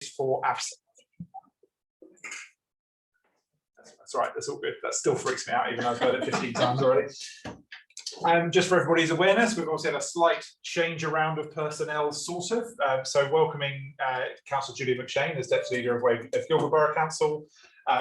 for absent. That's right, that's all good. That still freaks me out, even though I've heard it 15 times already. Just for everybody's awareness, we've also had a slight change around of personnel, sort of. So welcoming Councillor Julia McShane as Deputy Leader of Guildford Borough Council.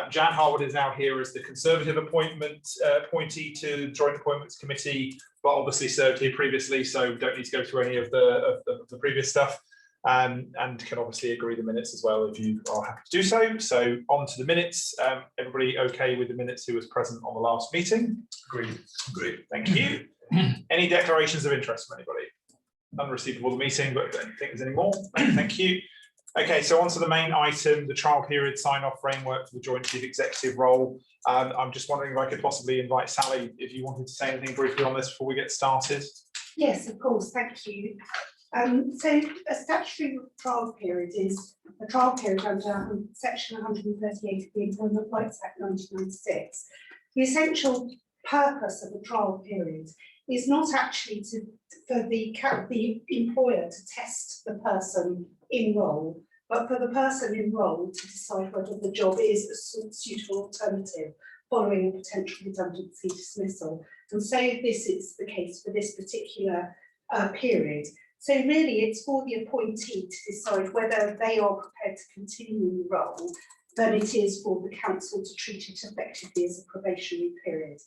Jan Harwood is now here as the Conservative appointee to Joint Appointments Committee, but obviously served here previously, so don't need to go through any of the previous stuff. And can obviously agree the minutes as well if you are happy to do so. So on to the minutes. Everybody okay with the minutes who was present on the last meeting? Agreed. Agreed. Thank you. Any declarations of interest from anybody? None received before the meeting, but I don't think there's any more. Thank you. Okay, so on to the main item, the trial period sign-off framework for the Joint Chief Executive role. I'm just wondering if I could possibly invite Sally, if you wanted to say anything briefly on this before we get started. Yes, of course, thank you. So a statutory trial period is a trial period under section 138 of the Employment Rights Act 1996. The essential purpose of a trial period is not actually for the employer to test the person in role, but for the person in role to decide whether the job is a suitable alternative following a potential redundancy dismissal. And so this is the case for this particular period. So really it's for the appointee to decide whether they are prepared to continue in the role than it is for the council to treat it effectively as a probationary period.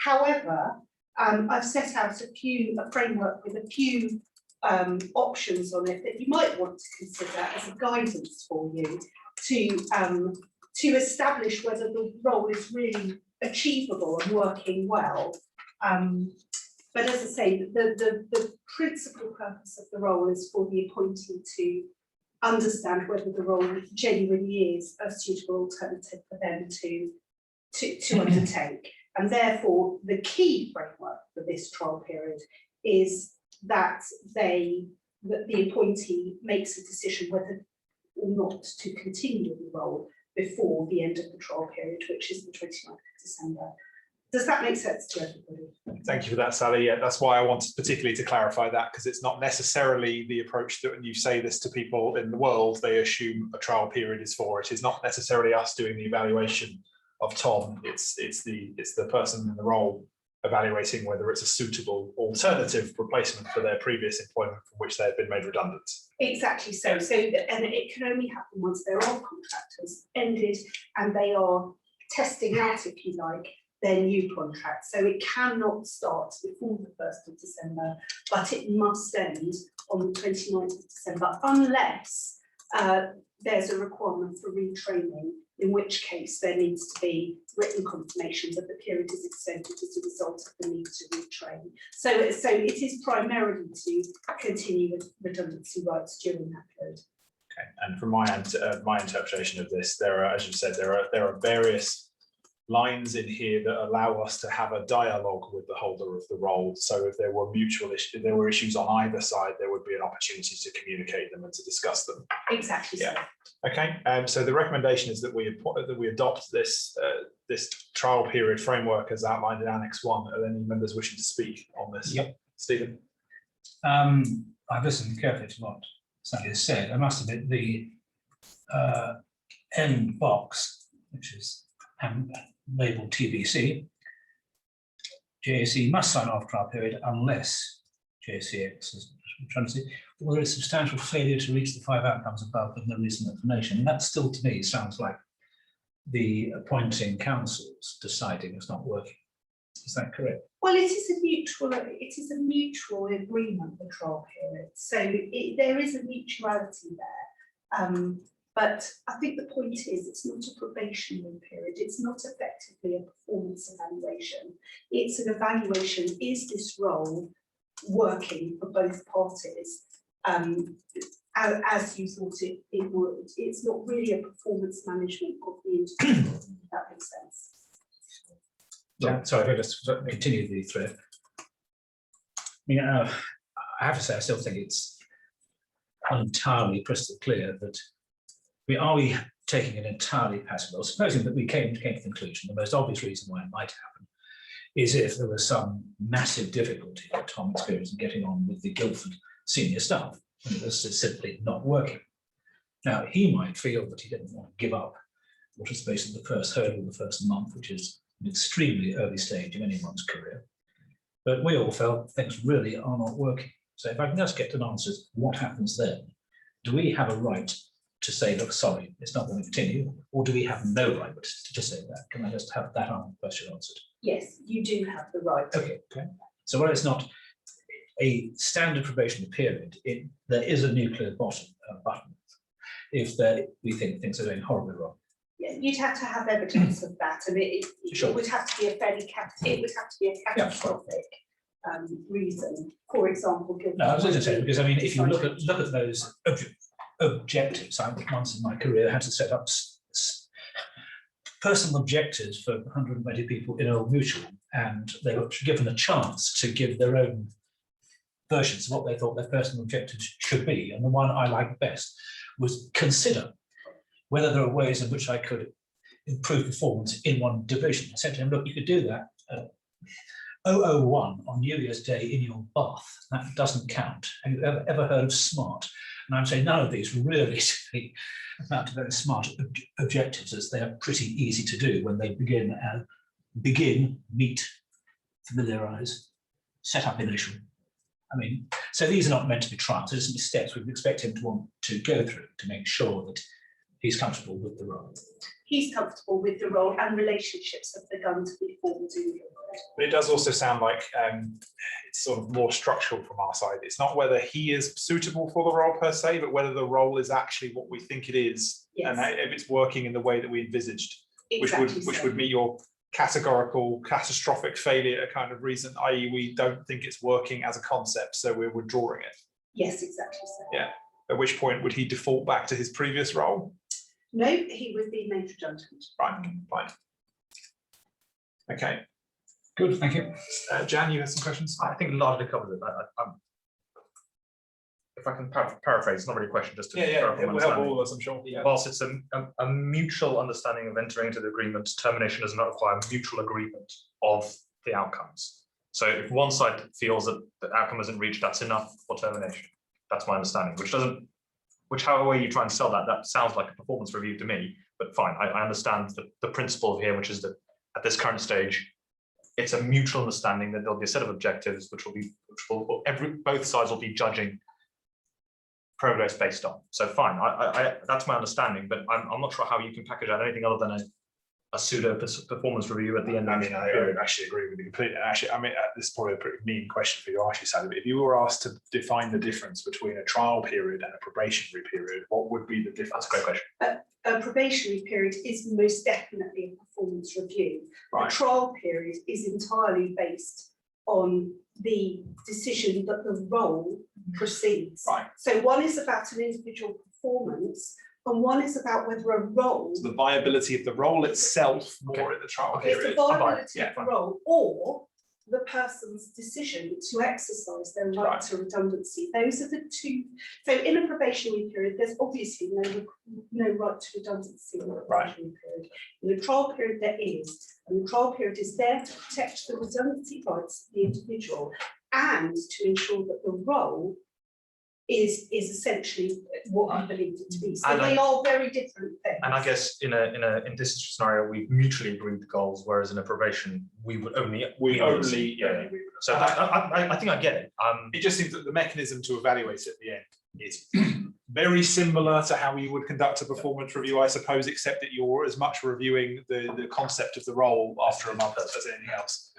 However, I've set out a framework with a few options on it that you might want to consider as a guidance for you to establish whether the role is really achievable and working well. But as I say, the principal purpose of the role is for the appointee to understand whether the role genuinely is a suitable alternative for them to undertake. And therefore, the key framework for this trial period is that the appointee makes a decision whether or not to continue in the role before the end of the trial period, which is the 29th of December. Does that make sense to everybody? Thank you for that, Sally. Yeah, that's why I wanted particularly to clarify that, because it's not necessarily the approach that when you say this to people in the world, they assume a trial period is for. It is not necessarily us doing the evaluation of Tom. It's the person in the role evaluating whether it's a suitable alternative replacement for their previous employment from which they have been made redundant. Exactly so. And it can only happen once their old contract has ended and they are testing out, if you like, their new contract. So it cannot start before the 1st of December, but it must end on the 29th of December, unless there's a requirement for retraining, in which case there needs to be written confirmation that the period is extended as a result of the need to retrain. So it is primarily to continue with redundancy rights during that period. Okay, and from my interpretation of this, there are, as you said, there are various lines in here that allow us to have a dialogue with the holder of the role. So if there were if there were issues on either side, there would be an opportunity to communicate them and to discuss them. Exactly. Yeah. So. Okay. So the recommendation is that we adopt this trial period framework as outlined in Annex 1. Are there any members wishing to speak on this? Yep. Stephen. I've listened carefully to what Sally has said. I must admit the end box, which is labelled TBC, JAC must sign off trial period unless JCX is trying to see whether it's substantial failure to reach the 5 outcomes above with no reasonable explanation. And that still to me sounds like the appointing councils deciding it's not working. Is that correct? Well, it is a mutual agreement, the trial period. So there is a mutuality there. But I think the point is it's not a probationary period. It's not effectively a performance evaluation. It's an evaluation, is this role working for both parties as you thought it would? It's not really a performance management of the individual, if that makes sense. Yeah, sorry, if I just continue the thread. I have to say, I still think it's entirely crystal clear that are we taking an entirely passive role? Supposing that we came to the conclusion, the most obvious reason why it might happen is if there was some massive difficulty that Tom experienced in getting on with the Guildford senior staff, and it was simply not working. Now, he might feel that he didn't want to give up what is basically the first hurdle, the first month, which is an extremely early stage of anyone's career. But we all felt things really are not working. So if I can just get an answer, what happens then? Do we have a right to say, look, sorry, it's not going to continue, or do we have no right to just say that? Can I just have that question answered? Yes, you do have the right. Okay. So while it's not a standard probationary period, there is a nuclear button if we think things are going horribly wrong. Yeah, you'd have to have evidence of that, and it would have to be a catastrophic reason. For example, No, I was going to say, because I mean, if you look at those objectives, I once in my career had to set up personal objectives for 120 people in Old Mutual, and they were given a chance to give their own versions of what they thought their personal objectives should be. And the one I liked best was consider whether there are ways in which I could improve performance in one division. I said to him, look, you could do that 001 on New Year's Day in your bath. That doesn't count. Have you ever heard of SMART? And I'm saying none of these really amount to very smart objectives, as they are pretty easy to do when they begin, meet, familiarise, set up initial. I mean, so these are not meant to be trials. They're just steps we would expect him to want to go through to make sure that he's comfortable with the role. He's comfortable with the role, and relationships have begun to be formed in Guildford. But it does also sound like it's sort of more structural from our side. It's not whether he is suitable for the role per se, but whether the role is actually what we think it is, Yes. and if it's working in the way that we envisaged, Exactly which would meet your categorical, catastrophic failure kind of reason, i.e. we don't think it's working as a concept, so we're withdrawing it. Yes, exactly so. Yeah. At which point would he default back to his previous role? No, he would be made redundant. Right, fine. Okay. Good, thank you. Jan, you have some questions? I think largely covered it. If I can paraphrase, it's not really a question, just to Yeah, clarify it my will help understanding. all of us, I'm sure. Yeah. Whilst it's a mutual understanding of entering into the agreement, termination does not require mutual agreement of the outcomes. So if one side feels that the outcome isn't reached, that's enough for termination. That's my understanding, which however you try and sell that, that sounds like a performance review to me, but fine, I understand the principle here, which is that at this current stage, it's a mutual understanding that there'll be a set of objectives both sides will be judging progress based on. So fine, that's my understanding, but I'm not sure how you can package out anything other than a pseudo performance review at the end. I mean, I actually agree with you completely. Actually, I mean, this is probably a pretty mean question for you, actually, Sally, but if you were asked to define the difference between a trial period and a probationary period, what would be the difference? That's a great question. A probationary period is most definitely a performance review. Right. A trial period is entirely based on the decision that the role proceeds. Right. So one is about an individual performance, and one is about whether a role So the viability of the role itself more in the trial Okay. is the period. viability Yeah, of the role, or the person's decision to exercise their right Right. to redundancy. Those are the two. So in a probationary period, there's obviously no right to redundancy in a probationary period. In a trial period, there is, and the trial period is there to protect the redundancy rights of the individual and to ensure that the role is essentially what I believe it to be. So And they are very different things. And I guess in this scenario, we've mutually agreed the goals, whereas in a probation, we would only. Yeah. So I think I get it. It just seems that the mechanism to evaluate it at the end is very similar to how you would conduct a performance review, I suppose, except that you're as much reviewing the concept of the role after a month as anything else.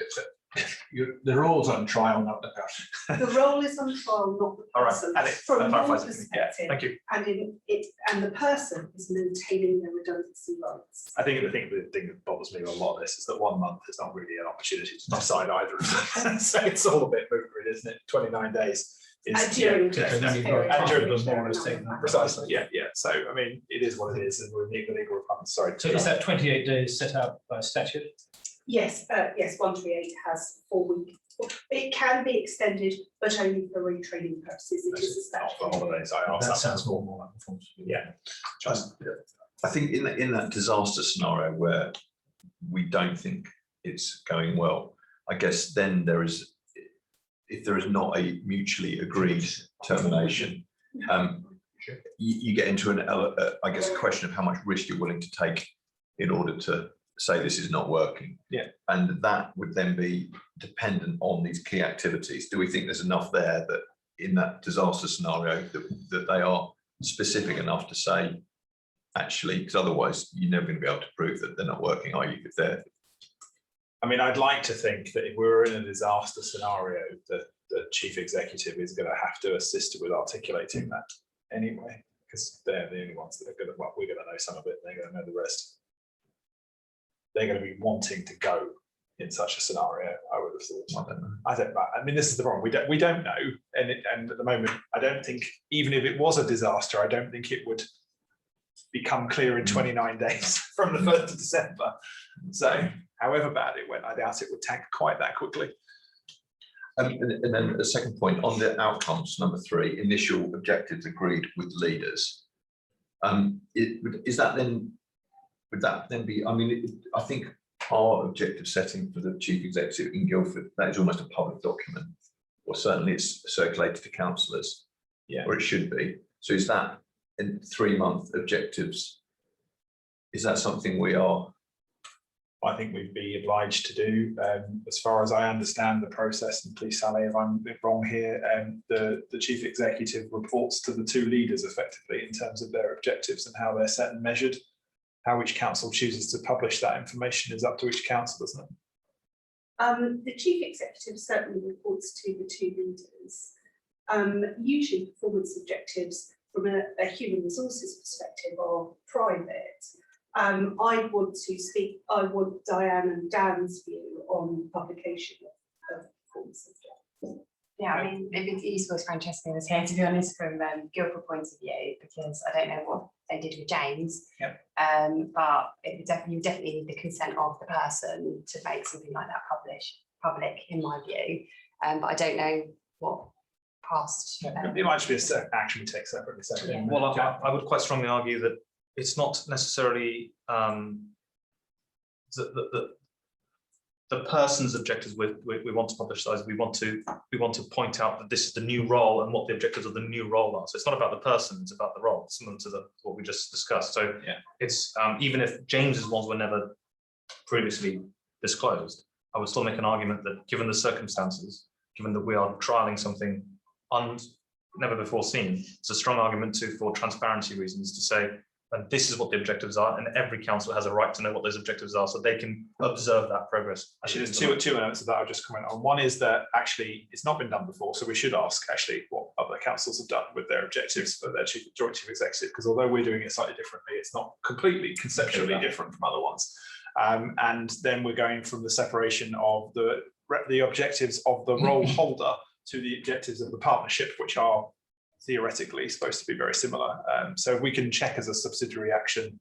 The role's on trial, not the person. The role is on trial, not the All right, person. and From that your clarifies it. Yeah, perspective, thank you. and the person is maintaining their redundancy rights. I think the thing that bothers me with a lot of this is that 1 month is not really an opportunity to decide either of them. So it's all a bit moving, isn't it? 29 days. And during yeah, Christmas and period, during which the there more are is none taken of that. precisely. Yeah. So I mean, it is what it is, and we're legal requirements. Sorry. So is that 28 days set out by statute? Yes, 138 has 4 weeks. It can be extended, but only for retraining purposes. It is a Not for statute. holidays. I asked That that. sounds more like performance review. Yeah. Just I think in that disaster scenario where we don't think it's going well, I guess then if there is not a mutually agreed termination, you get into I guess, a question of how much risk you're willing to take in order to say this is not working. Yeah. And that would then be dependent on these key activities. Do we think there's enough there that in that disaster scenario that they are specific enough to say, actually, because otherwise you're never going to be able to prove that they're not working, are you? If they're, I mean, I'd like to think that if we were in a disaster scenario, that the chief executive is going to have to assist with articulating that anyway, because they're the only ones that are going to, well, we're going to know some of it, they're going to know the rest. They're going to be wanting to go in such a scenario, I would have thought. I don't know. I mean, this is the problem. We don't know, and at the moment, I don't think, even if it was a disaster, I don't think it would become clear in 29 days from the 1st of December. So, however bad it went, I doubt it would tank quite that quickly. and then a second point on the outcomes, number 3, initial objectives agreed with leaders. Is that then? Would that then be? I mean, I think our objective setting for the chief executive in Guildford, that is almost a public document, or certainly it's circulated to councillors, or it should be. So is that in 3-month objectives? Is that something we are? I think we'd be obliged to do. As far as I understand the process, and please, Sally, if I'm wrong here, the chief executive reports to the 2 leaders effectively in terms of their objectives and how they're set and measured. How each council chooses to publish that information is up to each council, isn't it? The chief executive certainly reports to the 2 leaders. Usually performance objectives from a human resources perspective are private. I want Diane and Dan's view on publication of performance objectives. Yeah, I mean, it'd be useful if Francesca was here, to be honest, from Guildford point of view, because I don't know what they did with James. Yep. But it would definitely need the consent of the person to make something like that public, in my view. But I don't know what past. It might just be a action we take separately. Yeah. Well, I would quite strongly argue that it's not necessarily the person's objectives we want to publicise. We want to point out that this is the new role and what the objectives of the new role are. So it's not about the person; it's about the role, similar to what we just discussed. So it's even if James's ones were never previously disclosed, I would still make an argument that, given the circumstances, given that we are trialling something never before seen, it's a strong argument for transparency reasons to say, and this is what the objectives are, and every council has a right to know what those objectives are, so they can observe that progress. Actually, there's two elements of that I'll just comment on. One is that actually it's not been done before, so we should ask actually what other councils have done with their objectives for their joint chief executive, because although we're doing it slightly differently, it's not completely conceptually different from other ones. And then we're going from the separation of the objectives of the role holder to the objectives of the partnership, which are theoretically supposed to be very similar. So we can check as a subsidiary action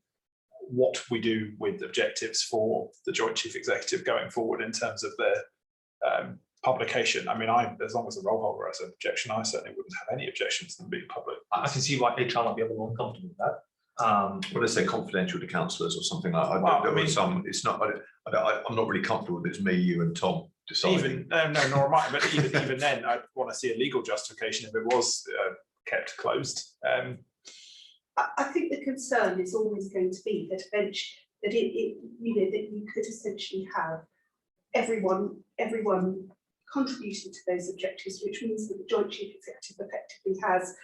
what we do with objectives for the joint chief executive going forward in terms of their publication. I mean, as long as the role holder has an objection, I certainly wouldn't have any objections to them being public. I can see why HR might be a little uncomfortable with that. Well, let's say confidential to councillors or something like that. Well, I mean, it's not. I'm not really comfortable that it's me, you, and Tom deciding. No, nor am I. But even then, I'd want to see a legal justification if it was kept closed. I think the concern is always going to be that eventually that you could essentially have everyone contributing to those objectives, which means that the joint chief executive effectively has,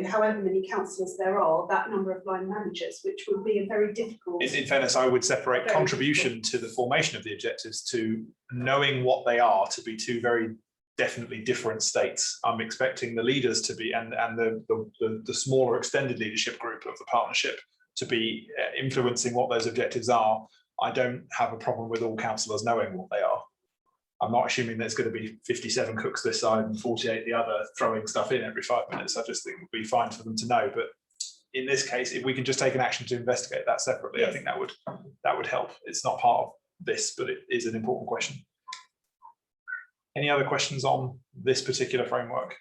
however many councillors there are, that number of line managers, which would be a very difficult. In fairness, I would separate contribution to the formation of the objectives to knowing what they are to be 2 very definitely different states. I'm expecting the leaders to be, and the smaller extended leadership group of the partnership to be influencing what those objectives are. I don't have a problem with all councillors knowing what they are. I'm not assuming there's going to be 57 cooks this side and 48 the other throwing stuff in every 5 minutes. I just think it would be fine for them to know. But in this case, if we can just take an action to investigate that separately, yes. I think that would help. It's not part of this, but it is an important question. Any other questions on this particular framework?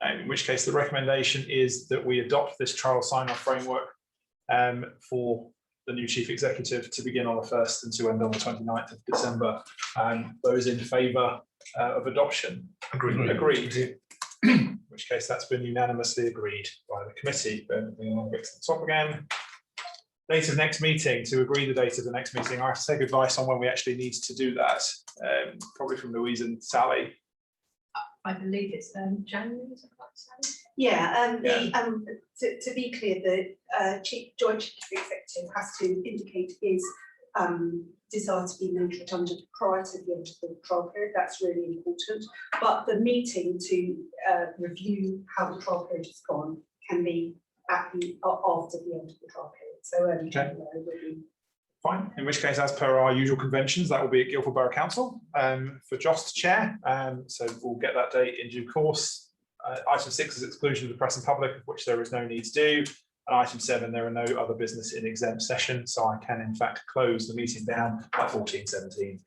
In which case, the recommendation is that we adopt this trial sign-off framework for the new chief executive to begin on the 1st and to end on the 29th of December. Those in favour of adoption? Agreed. which case that's been unanimously agreed by the committee. But we'll get to the top again. Date of next meeting, to agree the date of the next meeting. I have to take advice on when we actually need to do that, probably from Louise and Sally. I believe it's January, is it right, Sally? Yeah, Yeah. To be clear, the joint chief executive has to indicate his desire to be made redundant prior to the end of the trial period. That's really important. But the meeting to review how the trial period has gone can be after the end of the trial period. So early January will be Fine, in which case, as per our usual conventions, that will be at Guildford Borough Council for Joss to chair. So we'll get that date in due course. Item 6 is exclusion of the press and public, of which there is no need to do. And item 7, there are no other business in exempt session, so I can in fact close the meeting down at 14:17.